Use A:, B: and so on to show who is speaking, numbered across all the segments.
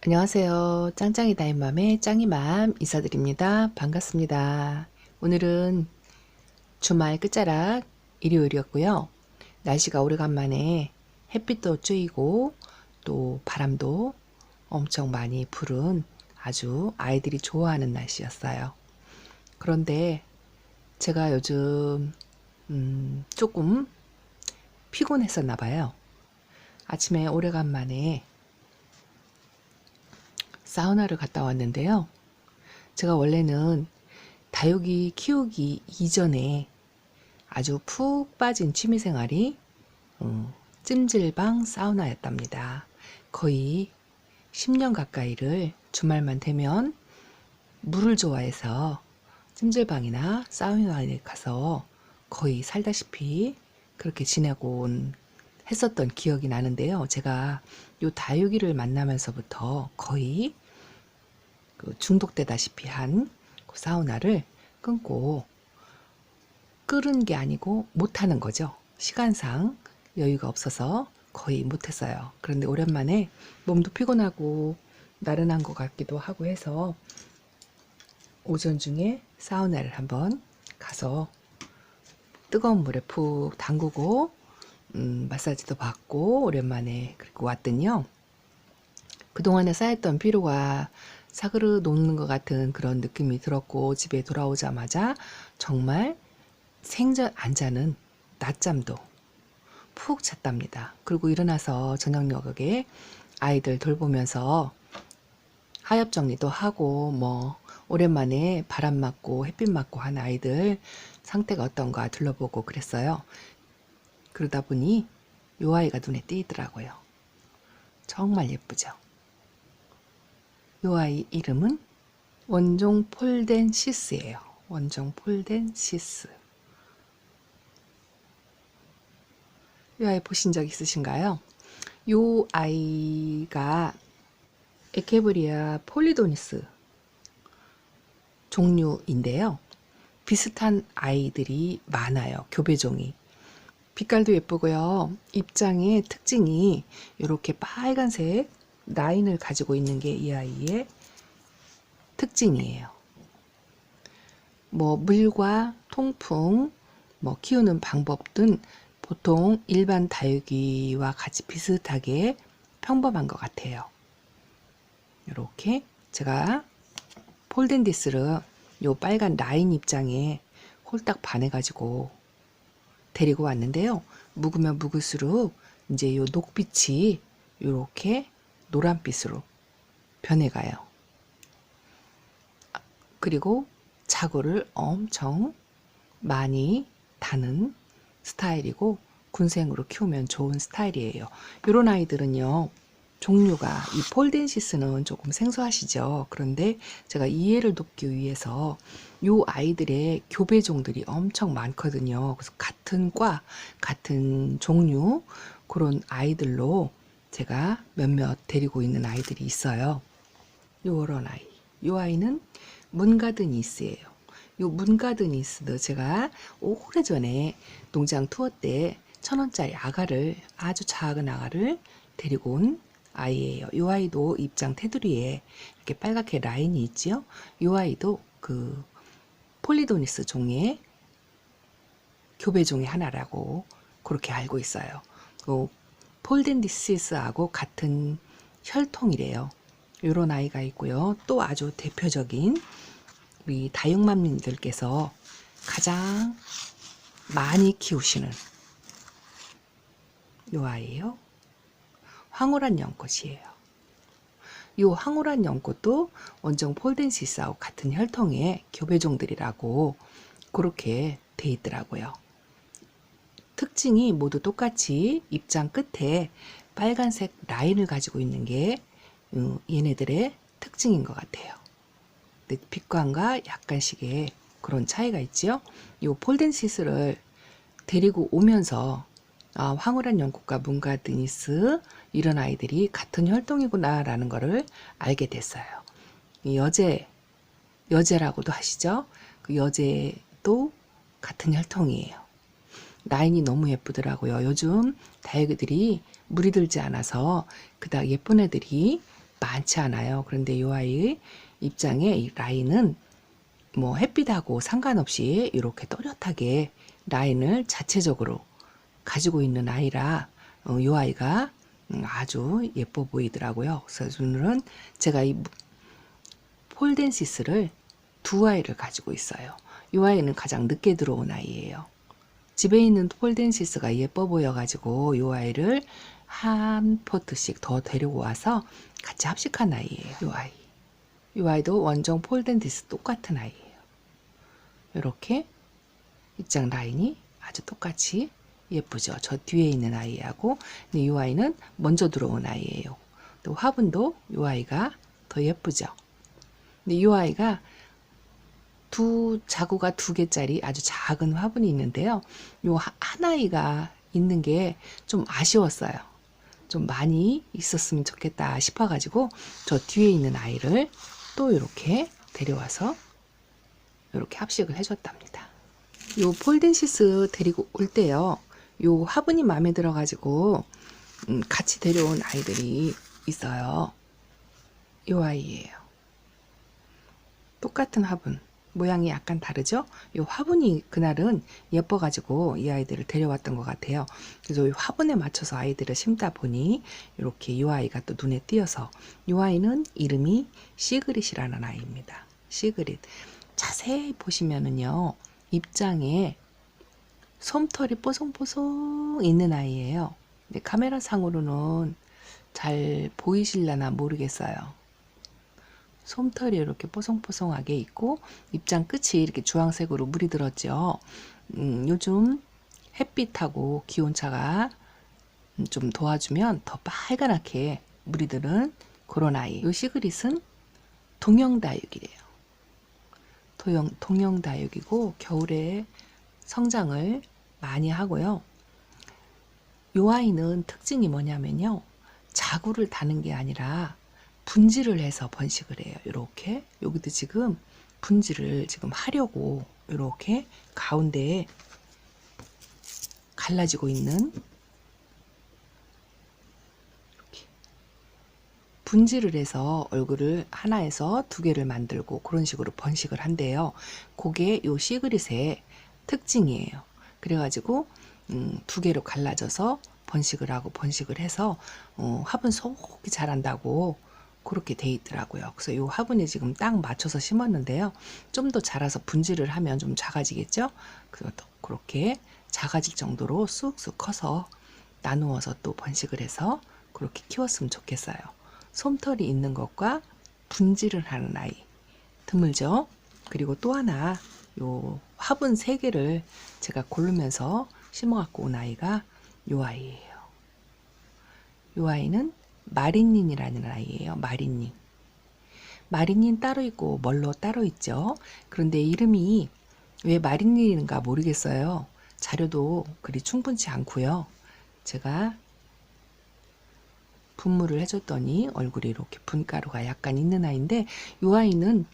A: 안녕하세요. 짱짱이 다인맘의 짱이맘 인사드립니다. 반갑습니다. 오늘은 주말 끝자락 일요일이었고요. 날씨가 오래간만에 햇빛도 쬐이고 또 바람도 엄청 많이 불은 아주 아이들이 좋아하는 날씨였어요. 그런데 제가 요즘 조금 피곤했었나 봐요. 아침에 오래간만에 사우나를 갔다 왔는데요. 제가 원래는 다육이 키우기 이전에 아주 푹 빠진 취미생활이 찜질방 사우나였답니다. 거의 10년 가까이를 주말만 되면 물을 좋아해서 찜질방이나 사우나에 가서 거의 살다시피 그렇게 지내고 했었던 기억이 나는데요. 제가 요 다육이를 만나면서부터 거의 중독되다시피 한 그 사우나를 끊고 끓은 게 아니고 못하는 거죠. 시간상 여유가 없어서 거의 못했어요. 그런데 오랜만에 몸도 피곤하고 나른한 것 같기도 하고 해서 오전 중에 사우나를 한번 가서 뜨거운 물에 푹 담그고 마사지도 받고 오랜만에 그리고 왔더니요. 그동안에 쌓였던 피로가 사그르 녹는 것 같은 그런 느낌이 들었고 집에 돌아오자마자 정말 생전 안 자는 낮잠도 푹 잤답니다. 그리고 일어나서 저녁녘에 아이들 돌보면서 하엽 정리도 하고 오랜만에 바람 맞고 햇빛 맞고 한 아이들 상태가 어떤가 둘러보고 그랬어요. 그러다 보니 요 아이가 눈에 띄더라고요. 정말 예쁘죠. 요 아이 이름은 원종 폴덴시스예요. 원종 폴덴시스. 요 아이 보신 적 있으신가요? 요 아이가 에케브리아 폴리도니스 종류인데요. 비슷한 아이들이 많아요. 교배종이. 빛깔도 예쁘고요. 입장의 특징이 이렇게 빨간색 라인을 가지고 있는 게 이 아이의 특징이에요. 물과 통풍, 키우는 방법 등 보통 일반 다육이와 같이 비슷하게 평범한 것 같아요. 이렇게 제가 폴덴디스를 요 빨간 라인 입장에 홀딱 반해가지고 데리고 왔는데요. 묵으면 묵을수록 이제 요 녹빛이 이렇게 노란빛으로 변해가요. 그리고 자고를 엄청 많이 다는 스타일이고 군생으로 키우면 좋은 스타일이에요. 이런 아이들은요. 종류가 이 폴덴시스는 조금 생소하시죠. 그런데 제가 이해를 돕기 위해서 요 아이들의 교배종들이 엄청 많거든요. 그래서 같은 과, 같은 종류 그런 아이들로 제가 몇몇 데리고 있는 아이들이 있어요. 요런 아이. 요 아이는 문가드니스예요. 요 문가드니스도 제가 오래전에 농장 투어 때 1,000원짜리 아가를 아주 작은 아가를 데리고 온 아이예요. 요 아이도 입장 테두리에 이렇게 빨갛게 라인이 있지요. 요 아이도 그 폴리도니스 종의 교배종의 하나라고 그렇게 알고 있어요. 폴덴디시스하고 같은 혈통이래요. 요런 아이가 있고요. 또 아주 대표적인 우리 다육맘님들께서 가장 많이 키우시는 요 아이예요. 황홀한 연꽃이에요. 요 황홀한 연꽃도 원종 폴덴시스하고 같은 혈통의 교배종들이라고 그렇게 돼 있더라고요. 특징이 모두 똑같이 입장 끝에 빨간색 라인을 가지고 있는 게 얘네들의 특징인 것 같아요. 빛감과 약간씩의 그런 차이가 있지요. 이 폴덴시스를 데리고 오면서 황홀한 연꽃과 문가드니스 이런 아이들이 같은 혈통이구나 라는 것을 알게 됐어요. 여제라고도 하시죠. 그 여제도 같은 혈통이에요. 라인이 너무 예쁘더라고요. 요즘 다육이들이 물이 들지 않아서 그닥 예쁜 애들이 많지 않아요. 그런데 이 아이의 입장에 이 라인은 뭐 햇빛하고 상관없이 이렇게 또렷하게 라인을 자체적으로 가지고 있는 아이라 이 아이가 아주 예뻐 보이더라고요. 그래서 오늘은 제가 이 폴덴시스를 두 아이를 가지고 있어요. 이 아이는 가장 늦게 들어온 아이예요. 집에 있는 폴덴시스가 예뻐 보여가지고 이 아이를 한 포트씩 더 데리고 와서 같이 합식한 아이예요. 이 아이. 이 아이도 원종 폴덴시스 똑같은 아이예요. 이렇게 입장 라인이 아주 똑같이 예쁘죠. 저 뒤에 있는 아이하고, 근데 이 아이는 먼저 들어온 아이예요. 또 화분도 이 아이가 더 예쁘죠. 근데 이 아이가 자구가 2개짜리 아주 작은 화분이 있는데요. 요 한 아이가 있는 게 좀 아쉬웠어요. 좀 많이 있었으면 좋겠다 싶어가지고 저 뒤에 있는 아이를 또 이렇게 데려와서 이렇게 합식을 해줬답니다. 요 폴덴시스 데리고 올 때요, 요 화분이 마음에 들어가지고 같이 데려온 아이들이 있어요. 요 아이예요. 똑같은 화분, 모양이 약간 다르죠? 이 화분이 그날은 예뻐가지고 이 아이들을 데려왔던 것 같아요. 그래서 이 화분에 맞춰서 아이들을 심다 보니 이렇게 이 아이가 또 눈에 띄어서, 이 아이는 이름이 시그릿이라는 아이입니다. 시그릿. 자세히 보시면은요, 입장에 솜털이 뽀송뽀송 있는 아이예요. 근데 카메라 상으로는 잘 보이실려나 모르겠어요. 솜털이 이렇게 뽀송뽀송하게 있고 입장 끝이 이렇게 주황색으로 물이 들었죠. 요즘 햇빛하고 기온차가 좀 도와주면 더 빨간하게 물이 드는 그런 아이. 이 시그릿은 동형다육이래요. 동형다육이고 겨울에 성장을 많이 하고요. 이 아이는 특징이 뭐냐면요, 자구를 다는 게 아니라 분질을 해서 번식을 해요. 이렇게 여기도 지금 분질을 지금 하려고 이렇게 가운데에 갈라지고 있는, 이렇게 분질을 해서 얼굴을 하나에서 2개를 만들고 그런 식으로 번식을 한대요. 그게 요 시그릿의 특징이에요. 그래가지고 2개로 갈라져서 번식을 하고 번식을 해서 화분 속이 자란다고 그렇게 돼 있더라고요. 그래서 이 화분에 지금 딱 맞춰서 심었는데요. 좀 더 자라서 분질을 하면 좀 작아지겠죠? 그래서 또 그렇게 작아질 정도로 쑥쑥 커서 나누어서 또 번식을 해서 그렇게 키웠으면 좋겠어요. 솜털이 있는 것과 분질을 하는 아이 드물죠? 그리고 또 하나, 요 화분 3개를 제가 고르면서 심어 갖고 온 아이가 요 아이예요. 요 아이는 마린닌이라는 아이예요. 마린닌. 마린닌 따로 있고 멀로 따로 있죠. 그런데 이름이 왜 마린닌인가 모르겠어요. 자료도 그리 충분치 않고요. 제가 분무를 해줬더니 얼굴이 이렇게 분가루가 약간 있는 아이인데, 이 아이는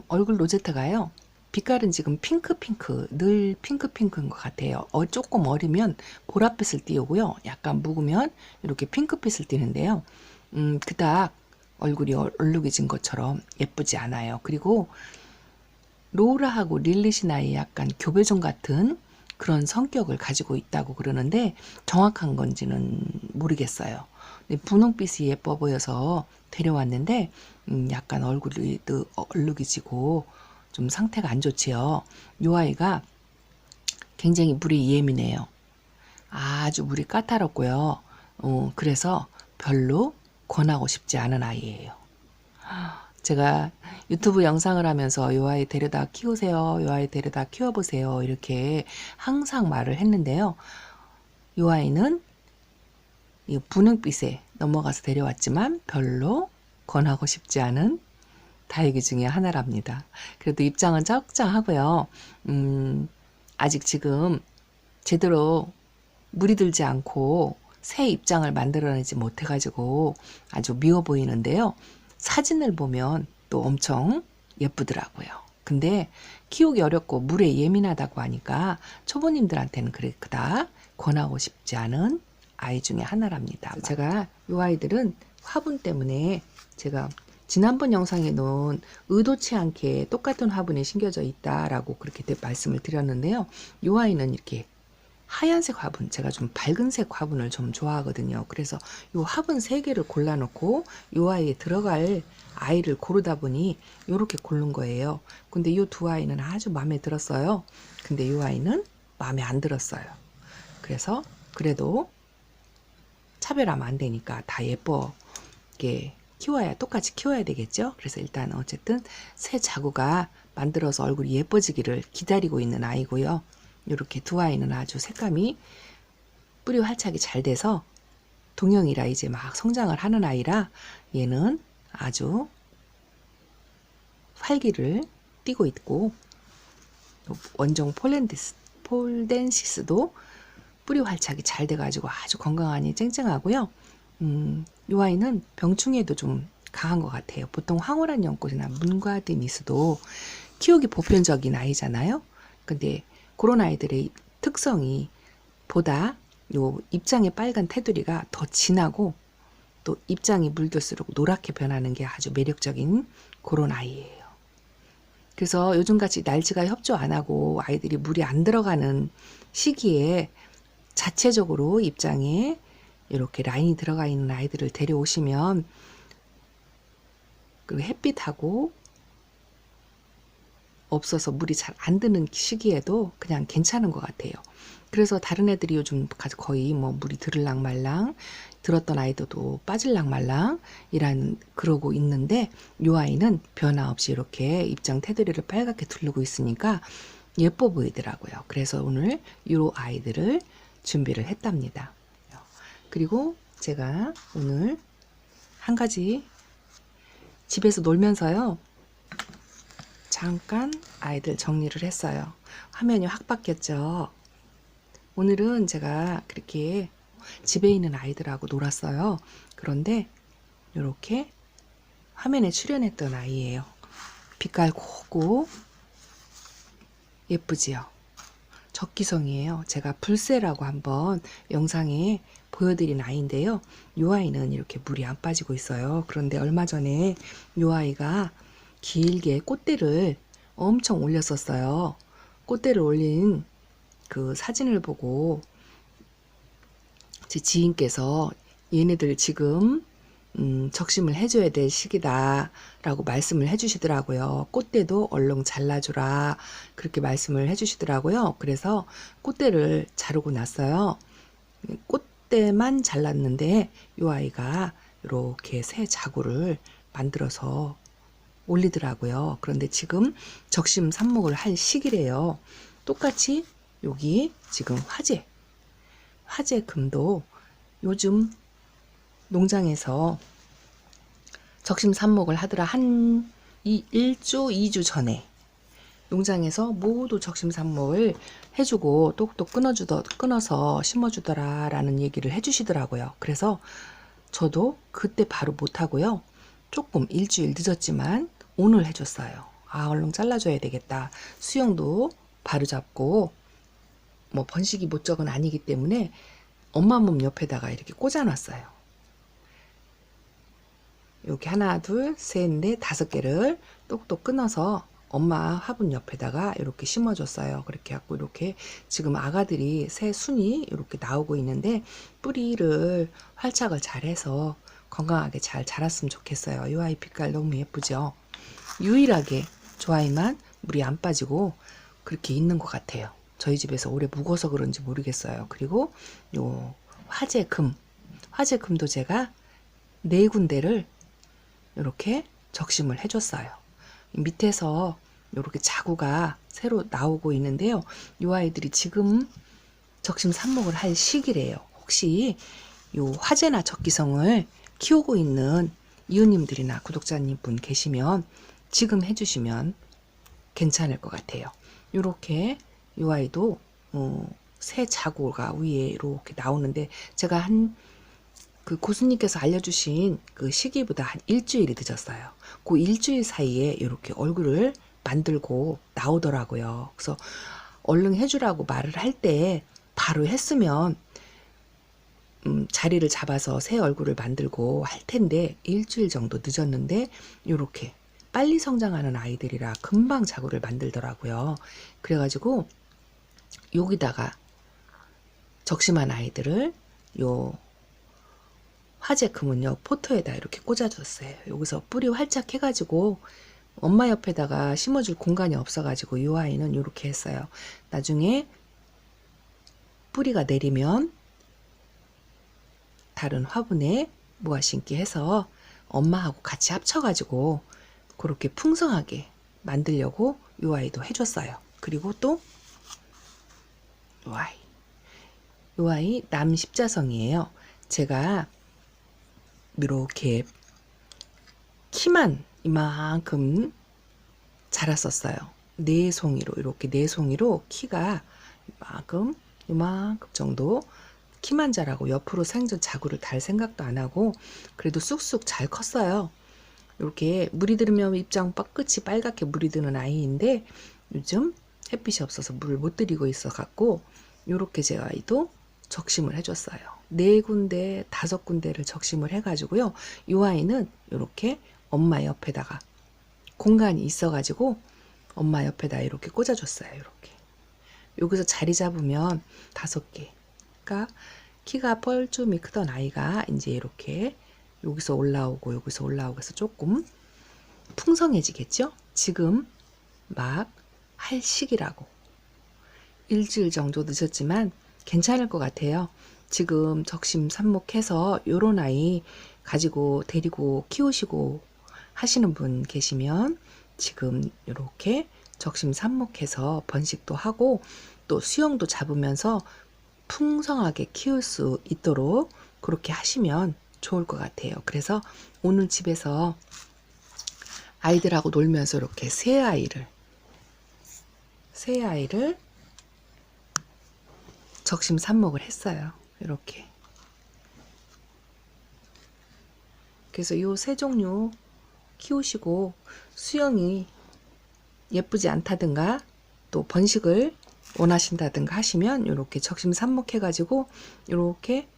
A: 얼굴 로제트가요, 빛깔은 지금 핑크핑크, 늘 핑크핑크인 것 같아요. 조금 어리면 보랏빛을 띄우고요, 약간 묵으면 이렇게 핑크빛을 띄는데요, 그닥 얼굴이 얼룩해진 것처럼 예쁘지 않아요. 그리고 로라하고 릴리시나의 약간 교배종 같은 그런 성격을 가지고 있다고 그러는데 정확한 건지는 모르겠어요. 분홍빛이 예뻐 보여서 데려왔는데 약간 얼굴이 얼룩해지고 좀 상태가 안 좋지요. 이 아이가 굉장히 물이 예민해요. 아주 물이 까다롭고요. 그래서 별로 권하고 싶지 않은 아이예요. 제가 유튜브 영상을 하면서 이 아이 데려다 키우세요, 이 아이 데려다 키워보세요, 이렇게 항상 말을 했는데요. 이 아이는 이 분홍빛에 넘어가서 데려왔지만 별로 권하고 싶지 않은 다육이 중에 하나랍니다. 그래도 입장은 적장하고요. 아직 지금 제대로 물이 들지 않고 새 입장을 만들어내지 못해가지고 아주 미워 보이는데요. 사진을 보면 또 엄청 예쁘더라고요. 근데 키우기 어렵고 물에 예민하다고 하니까 초보님들한테는 그닥 권하고 싶지 않은 아이 중에 하나랍니다. 제가 이 아이들은 화분 때문에 제가 지난번 영상에는 의도치 않게 똑같은 화분에 심겨져 있다라고 그렇게 말씀을 드렸는데요. 이 아이는 이렇게 하얀색 화분, 제가 좀 밝은색 화분을 좀 좋아하거든요. 그래서 이 화분 3개를 골라놓고 이 아이에 들어갈 아이를 고르다 보니 이렇게 고른 거예요. 근데 이 2아이는 아주 마음에 들었어요. 근데 이 아이는 마음에 안 들었어요. 그래서 그래도 차별하면 안 되니까 다 예쁘게 키워야, 똑같이 키워야 되겠죠. 그래서 일단 어쨌든 새 자구가 만들어서 얼굴이 예뻐지기를 기다리고 있는 아이고요. 이렇게 2아이는 아주 색감이 뿌리 활착이 잘 돼서 동형이라 이제 막 성장을 하는 아이라 얘는 아주 활기를 띠고 있고, 원종 폴덴시스도 뿌리 활착이 잘 돼가지고 아주 건강하니 쨍쨍하고요. 이 아이는 병충해도 좀 강한 것 같아요. 보통 황홀한 연꽃이나 문과디니스도 키우기 보편적인 아이잖아요. 근데 그런 아이들의 특성이 보다 요 입장의 빨간 테두리가 더 진하고 또 입장이 물들수록 노랗게 변하는 게 아주 매력적인 그런 아이예요. 그래서 요즘같이 날씨가 협조 안 하고 아이들이 물이 안 들어가는 시기에 자체적으로 입장에 이렇게 라인이 들어가 있는 아이들을 데려오시면 그 햇빛하고 없어서 물이 잘 안 드는 시기에도 그냥 괜찮은 것 같아요. 그래서 다른 애들이 요즘 거의 뭐 물이 들을랑 말랑, 들었던 아이들도 빠질랑 말랑 그러고 있는데 이 아이는 변화 없이 이렇게 입장 테두리를 빨갛게 두르고 있으니까 예뻐 보이더라고요. 그래서 오늘 이 아이들을 준비를 했답니다. 그리고 제가 오늘 한 가지 집에서 놀면서요, 잠깐 아이들 정리를 했어요. 화면이 확 바뀌었죠. 오늘은 제가 그렇게 집에 있는 아이들하고 놀았어요. 그런데 이렇게 화면에 출연했던 아이예요. 빛깔 곱고 예쁘지요. 적기성이에요. 제가 불새라고 한번 영상에 보여드린 아이인데요. 이 아이는 이렇게 물이 안 빠지고 있어요. 그런데 얼마 전에 이 아이가 길게 꽃대를 엄청 올렸었어요. 꽃대를 올린 그 사진을 보고 제 지인께서 얘네들 지금 적심을 해줘야 될 시기다 라고 말씀을 해주시더라고요. 꽃대도 얼른 잘라주라 그렇게 말씀을 해주시더라고요. 그래서 꽃대를 자르고 났어요. 꽃대만 잘랐는데 이 아이가 이렇게 새 자구를 만들어서 올리더라고요. 그런데 지금 적심 삽목을 할 시기래요. 똑같이 여기 지금 화재 금도 요즘 농장에서 적심 삽목을 하더라. 한 1주, 2주 전에 농장에서 모두 적심 삽목을 해주고 똑똑 끊어서 심어주더라 라는 얘기를 해주시더라고요. 그래서 저도 그때 바로 못하고요. 조금 일주일 늦었지만 오늘 해줬어요. 아, 얼른 잘라줘야 되겠다. 수영도 바로 잡고 뭐 번식이 목적은 아니기 때문에 엄마 몸 옆에다가 이렇게 꽂아놨어요. 이렇게 하나, 둘, 셋, 넷, 5개를 똑똑 끊어서 엄마 화분 옆에다가 이렇게 심어줬어요. 그렇게 해갖고 이렇게 지금 아가들이 새 순이 이렇게 나오고 있는데 뿌리를 활착을 잘해서 건강하게 잘 자랐으면 좋겠어요. 이 아이 빛깔 너무 예쁘죠? 유일하게 저 아이만 물이 안 빠지고 그렇게 있는 것 같아요. 저희 집에서 오래 묵어서 그런지 모르겠어요. 그리고 요 화재금도 제가 4군데를 이렇게 적심을 해줬어요. 밑에서 이렇게 자구가 새로 나오고 있는데요. 이 아이들이 지금 적심 삽목을 할 시기래요. 혹시 요 화재나 적기성을 키우고 있는 이웃님들이나 구독자님 분 계시면 지금 해주시면 괜찮을 것 같아요. 이렇게 이 아이도 새 자구가 위에 이렇게 나오는데 제가 그 고수님께서 알려주신 그 시기보다 한 일주일이 늦었어요. 그 일주일 사이에 이렇게 얼굴을 만들고 나오더라고요. 그래서 얼른 해주라고 말을 할 때 바로 했으면 자리를 잡아서 새 얼굴을 만들고 할 텐데 일주일 정도 늦었는데 이렇게 빨리 성장하는 아이들이라 금방 자구를 만들더라고요. 그래가지고 여기다가 적심한 아이들을 요 화재금은요 포토에다 이렇게 꽂아줬어요. 여기서 뿌리 활짝 해가지고 엄마 옆에다가 심어줄 공간이 없어가지고 이 아이는 이렇게 했어요. 나중에 뿌리가 내리면 다른 화분에 모아 심기 해서 엄마하고 같이 합쳐가지고 그렇게 풍성하게 만들려고 이 아이도 해줬어요. 그리고 또 이 아이 남십자성이에요. 제가 이렇게 키만 이만큼 자랐었어요. 네 송이로 이렇게 네 송이로 키가 이만큼 정도 키만 자라고 옆으로 생전 자구를 달 생각도 안 하고 그래도 쑥쑥 잘 컸어요. 이렇게 물이 들으면 입장 끝이 빨갛게 물이 드는 아이인데 요즘 햇빛이 없어서 물을 못 들이고 있어 갖고 이렇게 제 아이도 적심을 해줬어요. 4군데 5군데를 적심을 해가지고요. 이 아이는 이렇게 엄마 옆에다가 공간이 있어가지고 엄마 옆에다 이렇게 꽂아줬어요. 이렇게 여기서 자리 잡으면 5개가 키가 뻘쭘이 크던 아이가 이제 이렇게 여기서 올라오고 여기서 올라오고 해서 조금 풍성해지겠죠? 지금 막 할 시기라고. 일주일 정도 늦었지만 괜찮을 것 같아요. 지금 적심 삽목해서 요런 아이 가지고 데리고 키우시고 하시는 분 계시면 지금 이렇게 적심 삽목해서 번식도 하고 또 수영도 잡으면서 풍성하게 키울 수 있도록 그렇게 하시면 좋을 것 같아요. 그래서 오늘 집에서 아이들하고 놀면서 이렇게 새 아이를 적심 삽목을 했어요. 이렇게. 그래서 요 세 종류 키우시고 수영이 예쁘지 않다든가 또 번식을 원하신다든가 하시면 이렇게 적심 삽목해 가지고 이렇게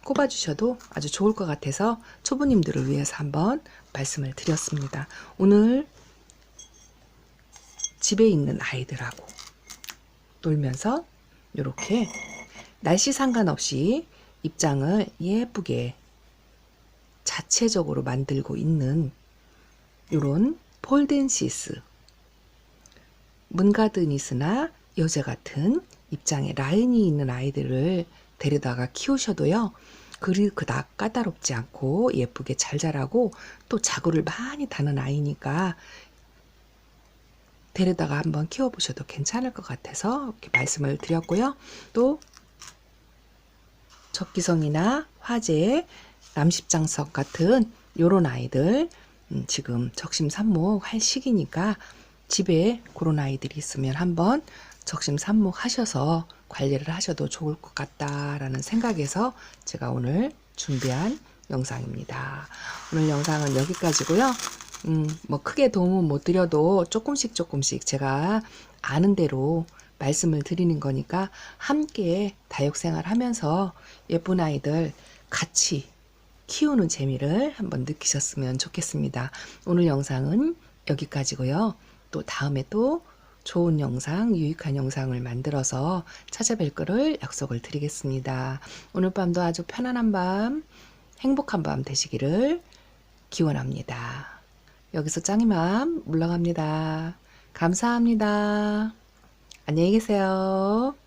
A: 꼽아 주셔도 아주 좋을 것 같아서 초보님들을 위해서 한번 말씀을 드렸습니다. 오늘 집에 있는 아이들하고 놀면서 이렇게 날씨 상관없이 입장을 예쁘게 자체적으로 만들고 있는 이런 폴덴시스 문가드니스나 여제 같은 입장에 라인이 있는 아이들을 데려다가 키우셔도요. 그닥 까다롭지 않고 예쁘게 잘 자라고 또 자구를 많이 다는 아이니까 데려다가 한번 키워보셔도 괜찮을 것 같아서 이렇게 말씀을 드렸고요. 또 적기성이나 화재, 남십장석 같은 요런 아이들 지금 적심삽목 할 시기니까 집에 그런 아이들이 있으면 한번 적심삽목 하셔서 관리를 하셔도 좋을 것 같다라는 생각에서 제가 오늘 준비한 영상입니다. 오늘 영상은 여기까지고요. 뭐 크게 도움은 못 드려도 조금씩 제가 아는 대로 말씀을 드리는 거니까 함께 다육생활 하면서 예쁜 아이들 같이 키우는 재미를 한번 느끼셨으면 좋겠습니다. 오늘 영상은 여기까지고요. 또 다음에 또 좋은 영상, 유익한 영상을 만들어서 찾아뵐 거를 약속을 드리겠습니다. 오늘 밤도 아주 편안한 밤, 행복한 밤 되시기를 기원합니다. 여기서 짱이맘 물러갑니다. 감사합니다. 안녕히 계세요.